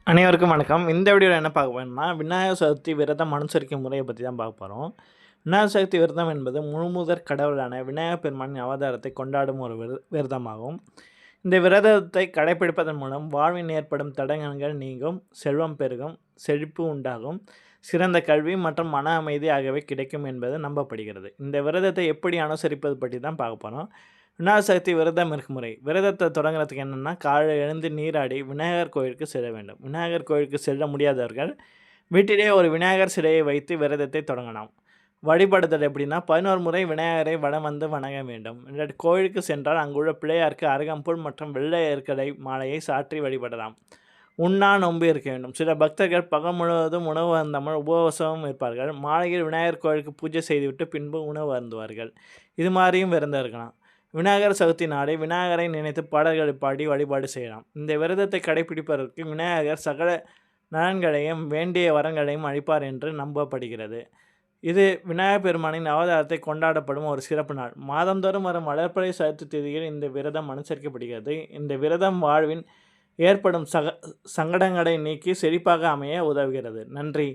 அனைவருக்கும் வணக்கம். இந்த வீடியோவில் என்ன பார்க்க போறோம்னா, விநாயகர் சதுர்த்தி விரதம் அனுசரிக்கும் முறையை பற்றி தான் பார்க்க போகிறோம். விநாயகர் சதுர்த்தி விரதம் என்பது முழுமுதற் கடவுளான விநாயகப் பெருமானின் அவதாரத்தை கொண்டாடும் ஒரு விரதமாகும். இந்த விரதத்தை கடைப்பிடிப்பதன் மூலம் வாழ்வில் ஏற்படும் தடங்கல்கள் நீங்கும், செல்வம் பெருகும், செழிப்பு உண்டாகும், சிறந்த கல்வி மற்றும் மன அமைதி ஆகியவை கிடைக்கும் என்பது நம்பப்படுகிறது. இந்த விரதத்தை எப்படி அனுசரிப்பது பற்றி தான் பார்க்க போகிறோம். விநாயகர் சதுர்த்தி விரதம் இருக்கும் முறை. விரதத்தை தொடங்குறதுக்கு என்னென்னா, காலையில் எழுந்து நீராடி விநாயகர் கோயிலுக்கு செல்ல வேண்டும். விநாயகர் கோயிலுக்கு செல்ல முடியாதவர்கள் வீட்டிலேயே ஒரு விநாயகர் சிலையை வைத்து விரதத்தை தொடங்கலாம். வழிபடுதல் எப்படின்னா, 11 முறை விநாயகரை வலம் வந்து வணங்க வேண்டும். இல்லாட்டி கோயிலுக்கு சென்றால் அங்குள்ள பிள்ளையாருக்கு அருகம்புல் மற்றும் வெள்ளை எருக்கடை மாலையை சாற்றி வழிபடலாம். உண்ணா நோன்பு இருக்க வேண்டும். சில பக்தர்கள் பகல் முழுவதும் உணவு அருந்தாமல் உபவாசமும் இருப்பார்கள். மாலையில் விநாயகர் கோயிலுக்கு பூஜை செய்துவிட்டு பின்பு உணவு அருந்துவார்கள். இது மாதிரியும் விரதம் இருக்கலாம். விநாயகர் சதுர்த்தி நாளை விநாயகரை நினைத்து பாடல்களை பாடி வழிபாடு செய்யலாம். இந்த விரதத்தை கடைபிடிப்பதற்கு விநாயகர் சகல நலன்களையும் வேண்டிய வரங்களையும் அளிப்பார் என்று நம்பப்படுகிறது. இது விநாயகர் பெருமானின் அவதாரத்தை கொண்டாடப்படும் ஒரு சிறப்பு நாள். மாதந்தோறும் வரும் வளர்பிறை சதுர்த்தி தேதியில் இந்த விரதம் அனுசரிக்கப்படுகிறது. இந்த விரதம் வாழ்வின் ஏற்படும் சங்கடங்களை நீக்கி செழிப்பாக அமைய உதவுகிறது. நன்றி.